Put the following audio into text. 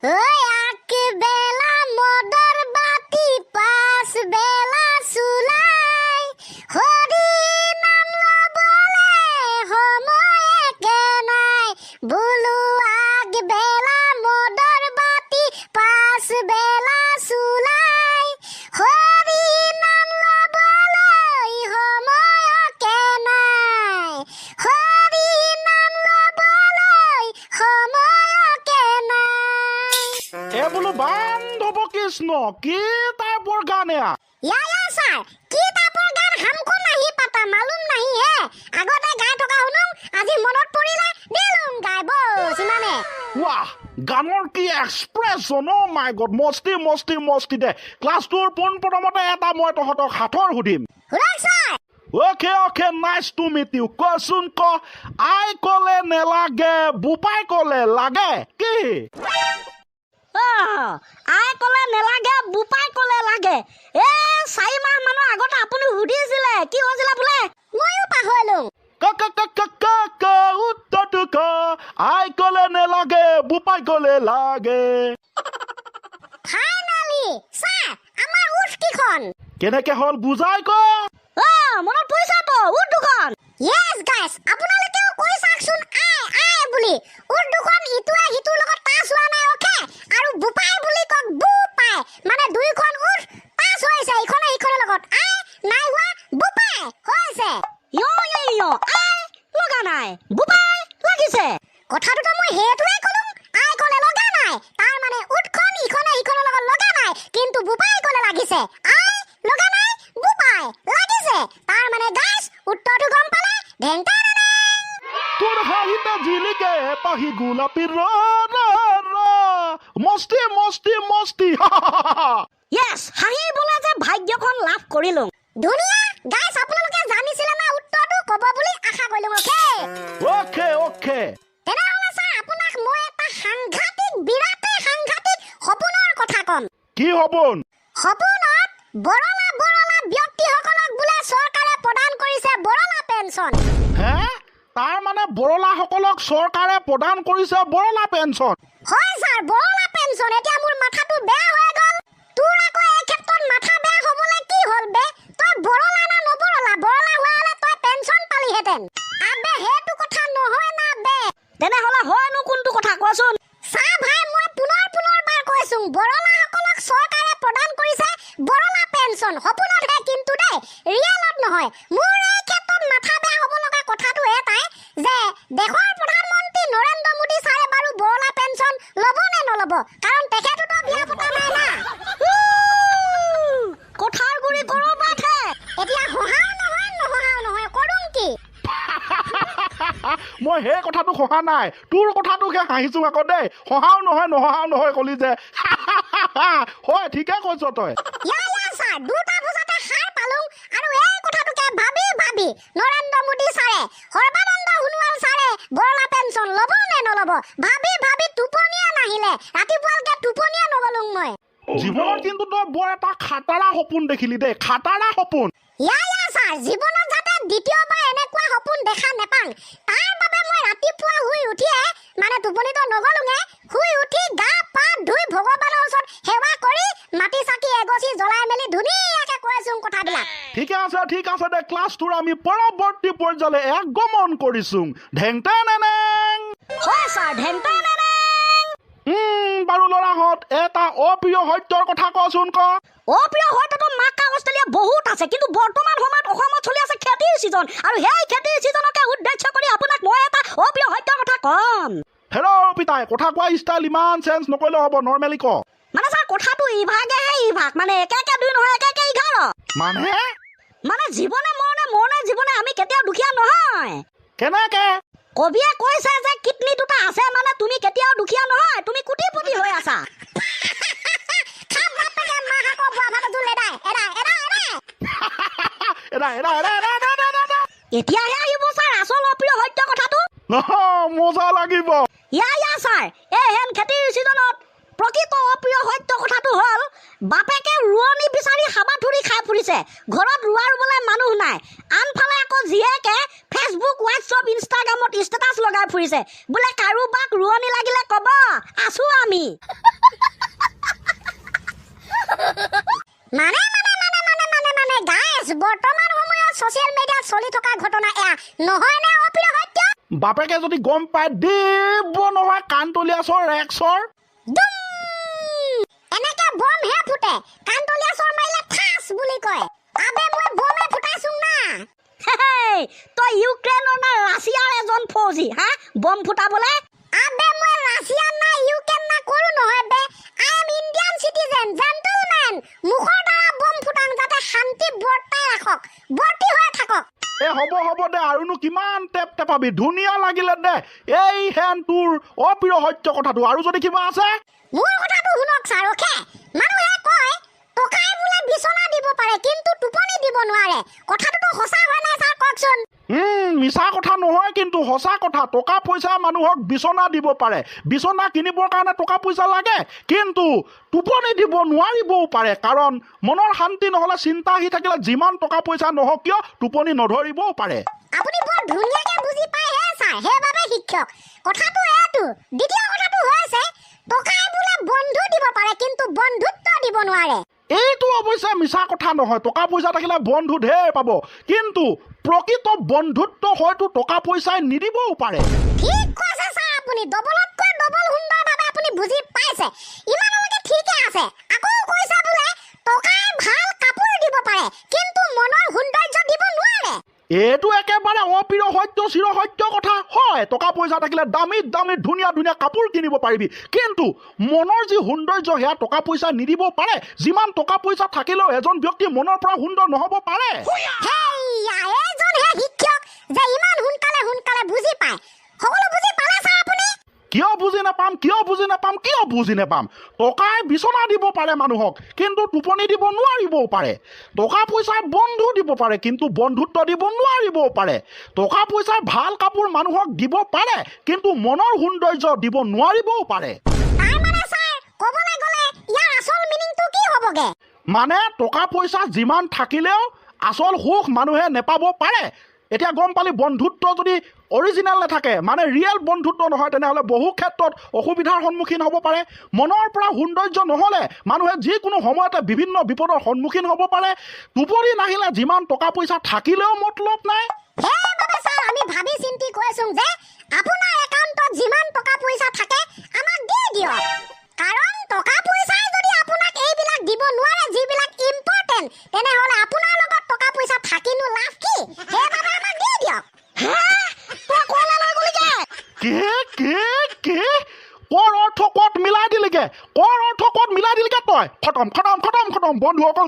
আগবেলা মদৰ বাতি পাছবেলা চুলাই হৰি নাম লবলে সময় একে নাই বোলো আগবেলা মদৰ বাতি পাছবেলা চুলাই হৰি নাম লবলৈ সময় একে নাই হৰি নাম লবলৈ সময় একে নাই বোলো বান্ধৱ কৃষ্ণ কি টাইপৰ গান এয়া या सर কি টাইপৰ গান হামকো নাহি পাতা মালুম নাহি হে আগতে গাই থকা শুনো আজি মনত পৰিলে দিলুম গাইব সিমানে ৱাহ গানৰ কি এক্সপ্ৰেছন অ মাই গড মস্তি মস্তি মস্তি দে ক্লাছ 2ৰ পোনপ্ৰথমতে এটা মই তহঁতক হাতৰ সুধিম হুৰাক sir okay nice to meet you কচোন ক আই কলে নেলাগে বুপাই কলে লাগে কি আই কলে নেলাগে বুপাই কলে লাগে 4 মাহ মানৰ আগতে আপুনি সুধিছিলে কি হৈছিলে বোলে ময়ো পাহৰিলো উত্তৰটো ক আই কলে নেলাগে বুপাই কলে লাগে ফাইনালি স্যাৰ আমাৰ উঠ কিখন কেনেকে হল বুজাই ক মনত পৰিছে তো উঠ দুখন ইয়েস গাইস আপোনালোকেও কৈ চাকচোন আই বুলি উঠ দুখন ইটোৱে হিটোৰ লগত টাচ হোৱা নাই ওকে আৰু বুপাই বুলি কক বুপাই মানে দুইখন উঠ টাচ হৈছে ইখনে ইখনৰ লগত আই নাই হোৱা বুপাই হৈছে আই লগা নাই বুপাই লাগিছে কথাটো মই হেতুৱে কলুম আই কলে লগা নাই তাৰ মানে উঠখন ইখনে ইখনৰ লগত লগা নাই কিন্তু বুপাই কলে লাগিছে আই লগা নাই বুপাই লাগিছে তাৰ মানে গাইস উত্তৰটো গম পালে ঢেংটা তোৰ হাঁহিতে জিলিকে পাহি গোলাপী ৰ মস্তি মস্তি মস্তি ইয়েস হাঁহি বোলে যে ভাগ্যখন লাভ কৰিলো ধুনীয়া গাইস আপোনালোকে জানিছিলে না উত্তৰটো ক'ব বুলি আশা কৰিলো অ'কে তেনেহ'লে স্যাৰ আপোনাক মই এটা বিৰাটেই সাংঘাতিক সপোনৰ কথা ক'ম কি সপোন সপোনত বৰলা ব্যক্তিসকলক বোলে চৰকাৰে প্ৰদান কৰিছে বৰলা পেঞ্চন হে তাৰ মানে বৰলাসকলক চৰকাৰে প্ৰদান কৰিছে বৰলা পেঞ্চন হয় স্যাৰ বৰলা পেঞ্চন এতিয়া মোৰ মাথাটো বেয়া হৈ গ'ল তোৰ আকৌ এই ক্ষেত্ৰত মাথা বেয়া হ'বলৈ কি হ'ল বে তই বৰলা না নবৰলা বৰলা হোৱালে তই পেঞ্চন পালিহেঁতেন আবে সেইটো কথা নহয় না বে তেনেহ'লে হয়নো কোনটো কথা কোৱাচোন চা ভাই মই পুনৰবাৰ কৈছো বৰলাসকলক চৰকাৰে প্ৰদান কৰিছে বৰলা পেঞ্চন সপোনতহে কিন্তু দেই ৰিয়েলত নহয় মোৰ এই ক্ষেত্ৰত মাথা বেয়া হ'ব লগা কথাটো এটাই যে দেশৰ প্ৰধানমন্ত্ৰী নৰেন্দ্ৰ মোদী ছাৰে বাৰু বৰলা পেঞ্চন ল'ব নে নল'ব কাৰণ তেখেতোতো বিয়া পতা নাই না কথাৰ গুৰি কৰবাতহে এতিয়া হহাও নহয় কৰোঁ কি মই সেই কথাটো সহা নাই তোৰ কথাটোকে হাঁহিছো আকৌ দেই সহাও নহয় কলি যে হয় ঠিকে কৈছ তই ছাৰ 2টা বজাতে সাৰ পালোঁ আৰু এই কথাটোকে ভাবি নৰেন্দ্ৰ মোদী ছাৰে সৰ্বানন্দ সোণোৱাল ছাৰে বৰলা পেঞ্চন ল'ব নে নল'ব ভাবি টোপনিয়ে নাহিলে ৰাতিপুৱালৈকে টোপনিয়ে নগলো মই জীৱনত কিন্তু তই বৰ এটা খাটাৰা সপোন দেখিলি দেই খাটাৰা সপোন ছাৰ জীৱনত যাতে দ্বিতীয়বাৰ এনেকুৱা সপোন দেখা নেপাং তাৰ বাবে মই ৰাতিপুৱা শুই উঠিয়ে মানে টোপনিতো নগলোঙে শুই উঠি গা পা ধুই ভগৱানৰ ওচৰত সেৱা কৰি মাটি চাকি এগছি জ্বলাই মেলি ধুনীয়াকে কৈছো কথাবিলাক ঠিক আছে দে ক্লাছ 2 আমি পৰৱৰ্তী পৰ্যায়লৈ আগমন কৰিছো ঢেংটেনেনেং হয় ছাৰ ঢেংটেনেনেং বাৰু ল'ৰাহঁত এটা অপ্ৰিয় সত্যৰ কথা কচোন ক অপ্ৰিয় সত্যটো মাকা অষ্ট্ৰেলিয়া বহুত আছে কিন্তু বৰ্তমান সময়ত অসমত চলি আছে খেতিৰ ছিজন আৰু সেই খেতিৰ ছিজনকে উদ্দেশ্য কৰি আপোনাক মই এটা অপ্ৰিয় সত্যৰ কথা ক'ম হেল্ল' পিতাই কথা কোৱা ষ্টাইল ইমান চেঞ্জ নকৰিলে হ'ব নৰ্মেলি ক মানে ছাৰ কথাটো ইভাগ মানে একে দুই নহয় একে 11 মানে জীৱনে মৰণে জীৱনে আমি কেতিয়াও দুখীয়া নহয় কেনেকে কবিয়ে কৈছে যে কিডনী দুটা আছে মানে তুমি কেতিয়াও দুখীয়া নহয় তুমি কোটিপতি হৈ আছা এতিয়াহে আহিব ছাৰ আচল অপ্ৰিয় সত্য কথাটো মজা লাগিব ছাৰ এই হেন খেতিৰ ছিজনত প্ৰকৃত অপ্ৰিয় সত্য কথাটো হ'ল বাপেকে ৰোৱনী বিচাৰি হাবাথুৰি খাই ফুৰিছে ঘৰত ৰোৱা ৰুবলৈ মানুহ নাই আনফালে আকৌ জীয়েকে ফেচবুক হোৱাটছআপ ইনষ্টাগ্ৰামত ষ্টেটাছ লগাই ফুৰিছে বোলে কাৰোবাক ৰোৱনী লাগিলে ক'ব আছো আমি গাইছ বৰ্তমান সময়ত ছ'চিয়েল মিডিয়াত চলি থকা ঘটনা এয়া নহয় নে অপ্ৰিয় সত্য বাপেকে যদি গম পায় দিব নহয় কাণতলীয়াছৰ ৰেক্সৰ এনেকে বম হে ফুটে কাণতলীয়া চৰ মাৰিলে ঠাস বুলি কয় আবে মই বমে ফুটাইছো না হেই তই ইউক্ৰেইনৰ না ৰাছিয়াৰ এজন ফৌজি হা বম ফুটাবলে আবে মই ৰাছিয়ান না ইউক্ৰেইন না কৰো নহয় বে I am Indian citizen gentlemen মুখৰ দ্বাৰা বম ফুটান যাতে শান্তি বৰ্তাই ৰাখক বৰ্তি হৈ থাকক হ'ব দে আৰুনো কিমান টেপ টেপাবি ধুনীয়া লাগিলে দে এই হেন তোৰ অপ্ৰিয় সত্য কথাটো আৰু যদি কিবা আছে মোৰ কথাটো শুনক ছাৰ ৰখে মানুহে কয় টকাই বোলে বিচনা দিব পাৰে কিন্তু টোপনি দিব নোৱাৰে কথাটোতো সঁচা হয় নাই ছাৰ কওকচোন মিছা কথা নহয় কিন্তু সঁচা কথা টকা পইচা মানুহক বিচনা দিব পাৰে বিচনা কিনিবৰ কাৰণে টকা পইচা লাগে কিন্তু টোপনি দিব নোৱাৰিবও পাৰে কাৰণ মনৰ শান্তি নহ'লে চিন্তা আহি থাকিলে যিমান টকা পইচা নহওক কিয় টোপনি নধৰিবও পাৰে আপুনি বৰ ধুনীয়াকে বুজি পায় হে ছাৰ সেইবাবে শিক্ষক কথাটো এইটো দ্বিতীয় কথাটো হৈছে টকাই বোলে বন্ধু দিব পাৰে কিন্তু বন্ধুত্ব দিব নোৱাৰে এইটো অৱশ্যে মিছা কথা নহয় টকা পইচা থাকিলে বন্ধু ঢেৰ পাব কিন্তু প্ৰকৃত বন্ধুত্ব হয়তো টকা পইচাই নিদিবও পাৰে ঠিক কৈছে ছাৰ আপুনি ডবলতকৈ ডবল সুন্দৰভাৱে আপুনি বুজি পাইছে ইমানলৈকে ঠিকে আছে আকৌ কৈছে বোলে টকাই ভাল কাপোৰ দিব পাৰে কিন্তু মনৰ সৌন্দৰ্য দিব নোৱাৰে এইটো একেবাৰে অপ্ৰিয় সত্য চিৰ সত্য কথা হয় টকা পইচা থাকিলে দামী দামী ধুনীয়া ধুনীয়া কাপোৰ কিনিব পাৰিবি কিন্তু মনৰ যি সৌন্দৰ্য সেয়া টকা পইচা নিদিব পাৰে যিমান টকা পইচা থাকিলেও এজন ব্যক্তি মনৰ পৰা সুন্দৰ নহ'ব পাৰে এজনহে শিক্ষক যে ইমান সোনকালে বুজি পায় সকলো বুজি পালে ছাৰ আপুনি কিয় বুজি নাপাম টকাই বিচনা দিব পাৰে মানুহক কিন্তু টোপনি দিব নোৱাৰিবও পাৰে টকা পইচাই বন্ধু দিব পাৰে কিন্তু বন্ধুত্ব দিব নোৱাৰিবও পাৰে টকা পইচাই ভাল কাপোৰ মানুহক দিব পাৰে কিন্তু মনৰ সৌন্দৰ্য দিব নোৱাৰিবও পাৰে তাৰমানে ছাৰ ক'বলৈ গ'লে ইয়াৰ আচল মিনিংটো কি হ'বগে মানে টকা পইচা যিমান থাকিলেও আচল সুখ মানুহে নেপাব পাৰে এতিয়া গম পালি বন্ধুত্ব যদি অৰিজিনেল নাথাকে মানে ৰিয়েল বন্ধুত্ব নহয় তেনেহ'লে বহু ক্ষেত্ৰত অসুবিধাৰ সন্মুখীন হ'ব পাৰে মনৰ পৰা সৌন্দৰ্য নহ'লে মানুহে যিকোনো সময়তে বিভিন্ন বিপদৰ সন্মুখীন হ'ব পাৰে টোপনি নাহিলে যিমান টকা পইচা থাকিলেও মতলব নাই সেইবাবে ছাৰ আমি ভাবি চিন্তি কৈছো যে আপোনাৰ একাউণ্টত যিমান টকা পইচা থাকে আমাক দি দিয়ক কাৰণ টকা পইচাই যদি আপোনাক এইবিলাক দিব নোৱাৰে যিবিলাক ইম্পৰ্টেণ্ট তেনেহ'লে আপোনাৰ লগত টকা পইচা থাকিনো লাভ কি সেইবাবে আমাক দি দিয়ক কৰ অৰ্থ ক'ত মিলাই দিলিগে তই খতম বন্ধুসকল